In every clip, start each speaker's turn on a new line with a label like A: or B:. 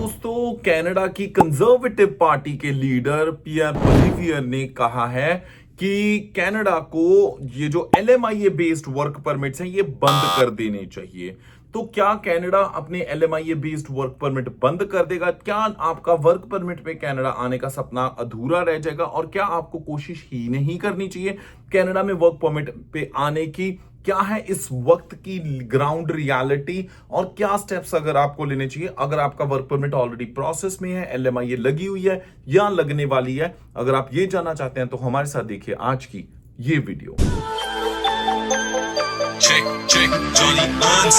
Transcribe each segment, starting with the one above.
A: दोस्तों, कनाडा की conservative party के लीडर पियर पोलिवियर ने कहा है कि कनाडा को ये जो एलएमआईए बेस्ड वर्क परमिट्स हैं ये बंद कर देने चाहिए। तो क्या कनाडा अपने एलएमआईए बेस्ड वर्क परमिट बंद कर देगा? क्या आपका वर्क परमिट पे कनाडा आने का सपना अधूरा रह जाएगा? और क्या आपको कोशिश ही नहीं करनी चाहिए कनाडा में वर्क परमिट पे आने की? क्या है इस वक्त की ग्राउंड रियलिटी और क्या स्टेप्स अगर आपको लेने चाहिए अगर आपका वर्क परमिट ऑलरेडी प्रोसेस में है, एलएमआईए लगी हुई है या लगने वाली है? अगर आप ये जानना चाहते हैं तो हमारे साथ देखिए आज की ये वीडियो। check Johnny Hans।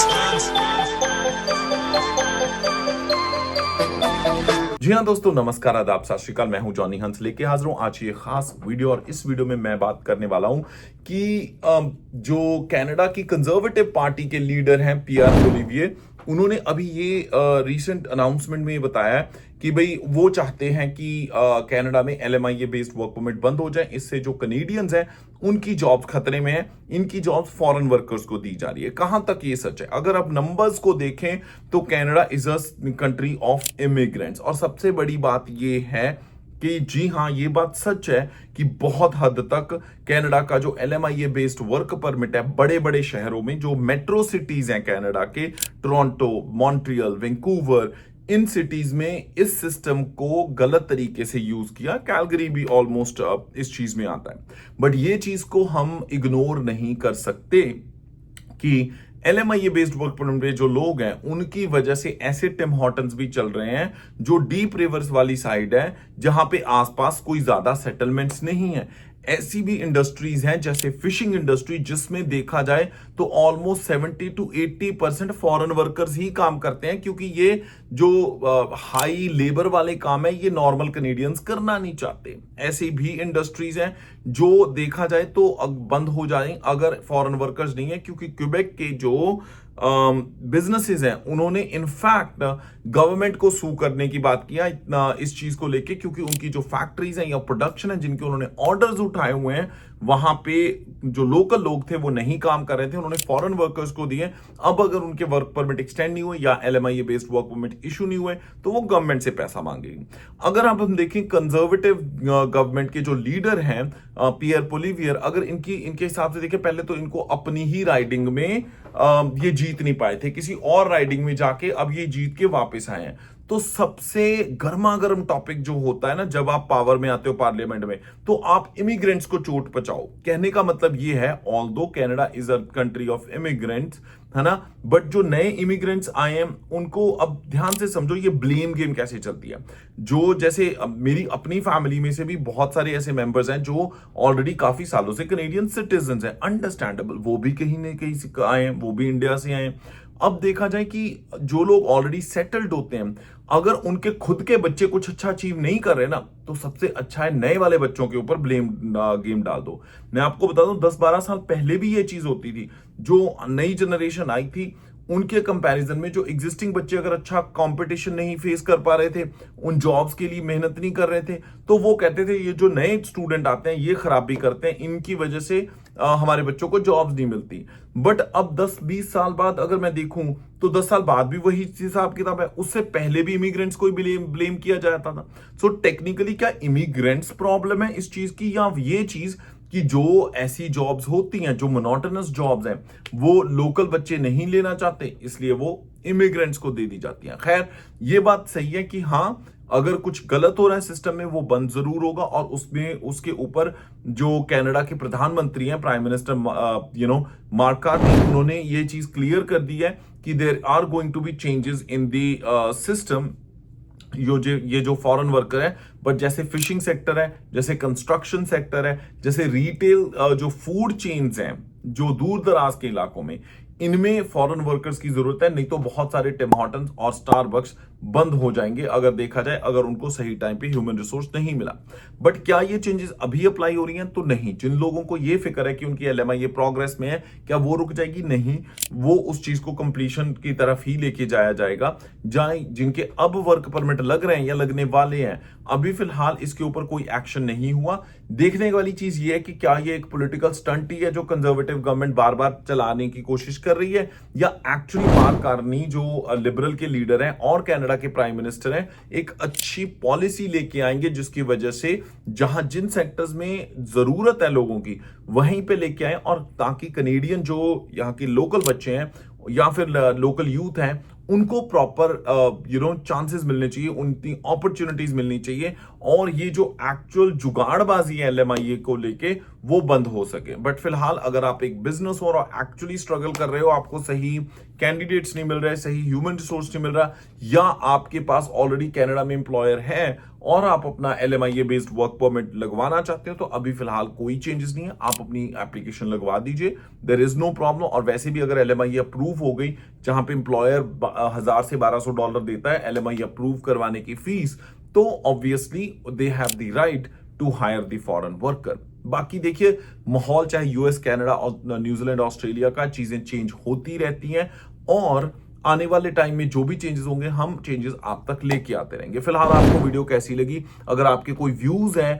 A: जी हाँ दोस्तों, नमस्कार, आदाब, सत श्री अकाल। मैं हूं जॉनी हंस लेके हाजिर हूं आज ये खास वीडियो। और इस वीडियो में मैं बात करने वाला हूं कि जो कनाडा की कंजर्वेटिव पार्टी के लीडर हैं पियर पोलिवियर, उन्होंने अभी ये रीसेंट अनाउंसमेंट में बताया है कि भाई वो चाहते हैं कि कनाडा में एलएमआईए बेस्ड वर्क परमिट बंद हो जाए। इससे जो कनेडियंस हैं उनकी जॉब्स खतरे में है, इनकी जॉब्स फॉरेन वर्कर्स को दी जा रही है। कहां तक ये सच है? अगर आप नंबर्स को देखें तो Canada is a country of immigrants. और सबसे बड़ी बात ये है कि जी हाँ, ये बात सच है कि बहुत हद तक कनाडा का जो एलएमआईए बेस्ड वर्क परमिट है बड़े बड़े शहरों में, जो मेट्रो सिटीज हैं कनाडा के, Toronto, Montreal, Vancouver, in cities में इस सिस्टम को गलत तरीके से यूज किया। कैलगरी भी ऑलमोस्ट इस चीज में आता है। बट ये चीज को हम इग्नोर नहीं कर सकते कि एलएमआईए बेस्ड वर्क परमिट में जो लोग हैं उनकी वजह से ऐसे टिम हॉर्टन्स भी चल रहे हैं जो डीप रिवर्स वाली साइड है, जहां पे आसपास कोई ज्यादा सेटलमेंट्स नहीं है। ऐसी भी इंडस्ट्रीज हैं जैसे फिशिंग इंडस्ट्री, जिसमें देखा जाए तो ऑलमोस्ट 70 to 80% फॉरेन वर्कर्स ही काम करते हैं, क्योंकि ये जो हाई लेबर वाले काम है ये नॉर्मल कनेडियंस करना नहीं चाहते। ऐसी भी इंडस्ट्रीज हैं जो देखा जाए तो बंद हो जाए अगर फॉरेन वर्कर्स नहीं है, क्योंकि क्यूबेक के जो बिजनेसेस हैं उन्होंने इनफैक्ट गवर्नमेंट को सू करने की बात किया इस चीज को लेके, क्योंकि उनकी जो फैक्ट्रीज हैं या प्रोडक्शन है जिनके उन्होंने ऑर्डर्स उठाए हुए हैं, वहां पे जो लोकल लोग थे वो नहीं काम कर रहे थे, उन्होंने फॉरेन वर्कर्स को दिए। अब अगर उनके वर्क परमिट एक्सटेंड नहीं हुए या एलएमआईए बेस्ड वर्क परमिट इशू नहीं हुए तो वो गवर्नमेंट से पैसा मांगेगी। अगर आप हम देखें कंजर्वेटिव गवर्नमेंट के जो लीडर हैं पियर पोलिवियर, अगर इनके हिसाब से देखें, पहले तो इनको अपनी ही राइडिंग में ये जीत नहीं पाए थे, किसी और राइडिंग में जाके अब ये जीत के वापस आए हैं। तो सबसे गर्मा गर्म टॉपिक जो होता है ना, जब आप पावर में आते हो पार्लियामेंट में, तो आप इमिग्रेंट्स को चोट पहुंचाओ। कहने का मतलब ये है, although Canada is a country of immigrants, है ना, बट जो नए इमिग्रेंट्स आए हैं उनको अब ध्यान से समझो ये ब्लेम गेम कैसे चलती है। जो जैसे मेरी अपनी फैमिली में से भी बहुत सारे ऐसे मेंबर्स हैं जो ऑलरेडी काफी सालों से कनेडियन सिटीजन हैं, अंडरस्टैंडेबल, वो भी कहीं ना कहीं से आए हैं, वो भी इंडिया से आए हैं। अब देखा जाए कि जो लोग ऑलरेडी सेटल्ड होते हैं, अगर उनके खुद के बच्चे कुछ अच्छा अचीव नहीं कर रहे ना, तो सबसे अच्छा है नए वाले बच्चों के ऊपर ब्लेम गेम डाल दो। मैं आपको बता दूं 10-12 साल पहले भी ये चीज होती थी। जो नई जनरेशन आई थी उनके कंपैरिजन में जो एग्जिस्टिंग बच्चे अगर अच्छा कंपटीशन नहीं फेस कर पा रहे थे, उन जॉब्स के लिए मेहनत नहीं कर रहे थे, तो वो कहते थे ये जो नए स्टूडेंट आते हैं ये खराबी करते हैं, इनकी वजह से हमारे बच्चों को जॉब्स नहीं मिलती। बट अब 10-20 साल बाद अगर मैं देखूं तो 10 साल बाद भी वही हिसाब किताब है। उससे पहले भी इमिग्रेंट्स को ब्लेम किया जाता था। सो टेक्निकली क्या इमिग्रेंट्स प्रॉब्लम है इस चीज की, या ये चीज कि जो ऐसी जॉब्स होती हैं, जो मोनोटोनस जॉब्स हैं, वो लोकल बच्चे नहीं लेना चाहते, इसलिए वो इमिग्रेंट्स को दे दी जाती हैं। खैर, ये बात सही है कि हाँ, अगर कुछ गलत हो रहा है सिस्टम में वो बंद जरूर होगा। और उसमें उसके ऊपर जो कनाडा के प्रधानमंत्री हैं, प्राइम मिनिस्टर मार्क कार्नी, उन्होंने ये चीज क्लियर कर दी है कि there are going to be changes in the system. ये जो फॉरेन वर्कर है, बट जैसे फिशिंग सेक्टर है, जैसे कंस्ट्रक्शन सेक्टर है, जैसे रिटेल, जो फूड चेन्स हैं जो दूर दराज के इलाकों में, इनमें फॉरेन वर्कर्स की जरूरत है। नहीं तो बहुत सारे टिम हॉर्टन्स और स्टारबक्स बंद हो जाएंगे अगर देखा जाए, अगर उनको सही टाइम पे ह्यूमन रिसोर्स नहीं मिला। बट क्या ये चेंजेस अभी अप्लाई हो रही हैं? तो नहीं। जिन लोगों को ये फिक्र है कि उनकी एलएमआईए प्रोग्रेस में है, क्या वो रुक जाएगी? नहीं, वो उस चीज को कंप्लीशन की तरफ ही लेके जाया जाएगा। जिनके अब वर्क परमिट लग रहे हैं या लगने वाले हैं, अभी फिलहाल इसके ऊपर कोई एक्शन नहीं हुआ। देखने वाली चीज ये है कि क्या ये एक पॉलिटिकल स्टंट ही है जो कंजर्वेटिव गवर्नमेंट बार बार चलाने की कोशिश कर रही है, या एक्चुअली मार्क कार्नी जो लिबरल के लीडर हैं और कनाडा कनाडा के प्राइम मिनिस्टर हैं, एक अच्छी पॉलिसी लेके आएंगे जिसकी वजह से जहां जिन सेक्टर्स में जरूरत है लोगों की वहीं पे लेके आए, और ताकि कनेडियन जो यहाँ के लोकल बच्चे हैं या फिर लोकल यूथ हैं उनको प्रॉपर चांसेस मिलने चाहिए, उनकी अपॉर्चुनिटीज मिलनी चाहिए, और ये जो एक्चुअल जुगाड़बाजी है एलएमआईए को लेके वो बंद हो सके। बट फिलहाल अगर आप एक बिजनेस और एक्चुअली स्ट्रगल कर रहे हो, आपको सही कैंडिडेट्स नहीं मिल रहे, सही ह्यूमन रिसोर्स नहीं मिल रहा, या आपके पास ऑलरेडी कनाडा में एम्प्लॉयर है और आप अपना एलएमआईए बेस्ड वर्क परमिट लगवाना चाहते हो, तो अभी फिलहाल कोई चेंजेस नहीं है, आप अपनी एप्लीकेशन लगवा दीजिए, देयर इज नो प्रॉब्लम। और वैसे भी अगर एलएमआईए अप्रूव हो गई, जहां पे एम्प्लॉयर $1000 से $1200 देता है एलएमआईए अप्रूव करवाने की फीस, तो obviously they have the right to hire the foreign worker. बाकी देखिए, माहौल चाहे यूएस, कनाडा और न्यूजीलैंड, ऑस्ट्रेलिया का, चीजें चेंज होती रहती हैं, और आने वाले टाइम में जो भी चेंजेस होंगे हम चेंजेस आप तक लेके आते रहेंगे। फिलहाल आपको वीडियो कैसी लगी? अगर आपके कोई व्यूज हैं,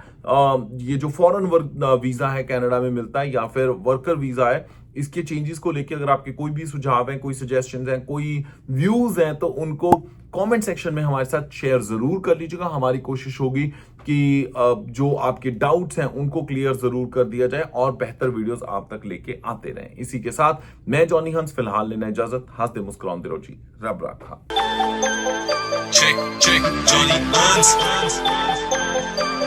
A: ये जो फॉरेन वर्क वीजा है कनाडा में मिलता है या फिर वर्कर वीजा है, इसके चेंजेस को लेके अगर आपके कोई भी सुझाव हैं, कोई सजेशंस हैं, कोई व्यूज हैं, तो उनको कमेंट सेक्शन में हमारे साथ शेयर जरूर कर लीजिएगा। हमारी कोशिश होगी कि जो आपके डाउट्स हैं उनको क्लियर जरूर कर दिया जाए और बेहतर वीडियोस आप तक लेके आते रहें। इसी के साथ मैं जॉनी हंस फिलहाल लेना इजाजत। हंसते मुस्कुराते रहो जी, रब रखा।
B: Check, Johnny Hans.